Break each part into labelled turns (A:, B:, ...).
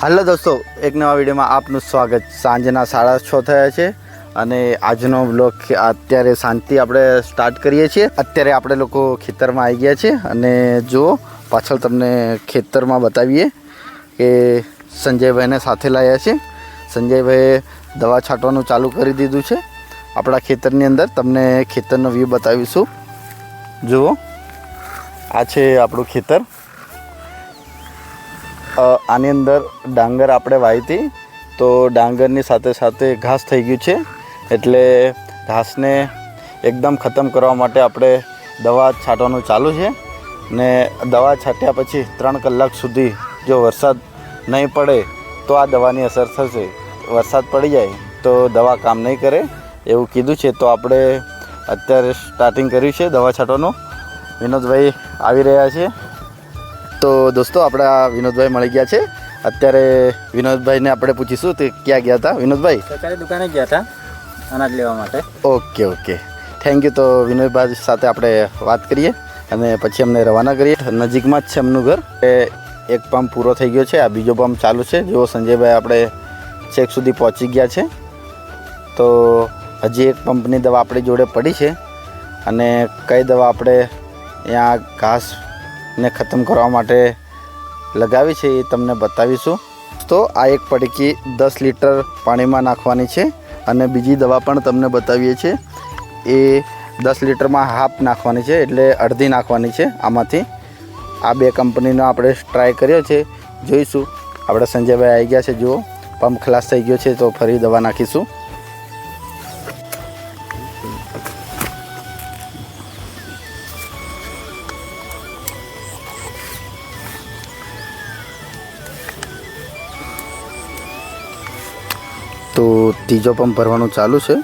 A: Hello दोस्तों, एक नवा विडियो में आपनु स्वागत। सांजना 6:30 थया छे અને આજનો બ્લોગ અત્યારે શાંતિ આપણે સ્ટાર્ટ કરીએ છીએ। અત્યારે આપણે લોકો ખેતરમાં આવી ગયા છે અને જો પાછળ તમને ખેતરમાં બતાવીએ કે સંજયભાઈને સાથે લાવ્યા છે। સંજયભાઈએ દવા છાંટવાનું ચાલુ કરી દીધું છે આપણા ખેતરની અંદર। તમને ખેતરનો વ્યૂ બતાવીશું। જુઓ, આ છે આપણું ખેતર। આની અંદર ડાંગર આપણે વાવી હતી તો ડાંગરની સાથે સાથે ઘાસ થઈ ગયું છે, એટલે ઘાસને એકદમ ખતમ કરવા માટે આપણે દવા છાંટવાનું ચાલુ છે। ને દવા છાંટ્યા પછી 3 કલાક સુધી જો વરસાદ નહીં પડે તો આ દવાની અસર થશે। વરસાદ પડી જાય તો દવા કામ નહીં કરે એવું કીધું છે। તો આપણે અત્યારે સ્ટાર્ટિંગ કર્યું છે દવા છાંટવાનું। વિનોદભાઈ આવી રહ્યા છે। तो दोस्तों अपना विनोद भाई मળી ગયા છે। અત્યારે વિનોદભાઈને આપણે પૂછીશું તે ક્યાં ગયા હતા। વિનોદભાઈ
B: સરકારી દુકાને ગયા હતા અનાજ લેવા માટે।
A: Okay okay, thank you. તો વિનોદભાઈ સાથે આપણે વાત કરીએ અને પછી અમને રવાના કરીએ। નજીકમાં જ છે એમનું ઘર। એક પંપ પૂરો થઈ ગયો છે, આ બીજો પંપ ચાલુ છે। જો સંજયભાઈ આપણે છેક સુધી પહોંચી ગયા છે તો હજી એક પંપની દવા આપણી જોડે પડી છે અને કઈ દવા આપણે અહીંયા ઘાસ ने खत्म करवा माटे लगावी छे ए तमने बतावीशुं। तो आ एक पड़की 10 लीटर पानी में नाखवानी छे अने बीजी दवा पण तमने बतावीए छे। ए 10 लीटर में हाफ नाखवानी छे, एटले अर्धी नाखवानी छे। आमांथी आ बे कंपनीनो आपणे ट्राय कर्यो छे, जोईशुं। आपणे संजयभाई आई गया छे। जुओ, पंप खलास थई गयो छे तो फरी दवा नाखीशुं। तो तीजो पंप भरवानुं चालू है।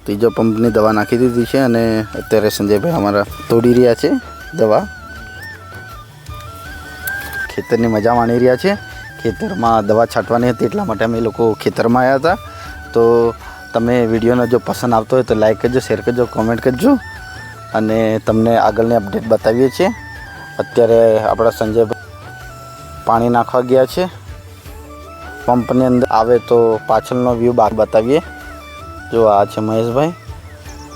A: तीजो पंपनी दवा नाखी दीधी है अने अत्यारे संजयभाई अमारा तोड़ी रह्या छे दवा। खेतरनी मजा माणी रह्या छे। खेतरमां दवा छांटवानी हती एटला माटे अमे लोको खेतरमां आव्या हता। तो तमे विडियोने जो पसंद आवतो होय तो लाइक करजो, शेर करजो, कमेंट करजो अने तमने आगळनी अपडेट बतावीए छे। अत्यारे आपणा संजयभाई पाणी नाखवा गया छे। पंपनी अंदर आवे तो पाछळनो व्यू बाकी बतावीए। जो आ छे महेश भाई,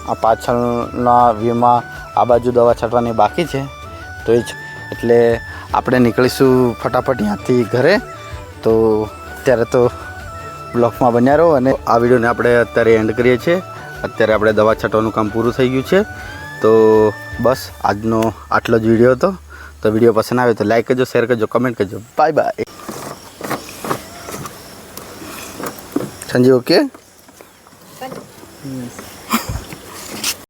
A: आ पाछळना व्यू में आ बाजू दवा छांटवानी बाकी छे। तो ए एटले आपणे निकळीशुं फटाफट यांथी घरे। तो त्यारे तो ब्लॉग में बन्या रहो अने आ विडियोने आपणे अत्यारे एंड करीए छीए। अत्यारे आपणे दवा छांटवानुं काम पूरुं थई गयुं छे। तो बस आजनो आटलो ज विडियो हतो। तो विडियो पसंद आवे तो लाइक करजो, शेर करजो, कमेंट करजो। Bye bye. संजय ओके।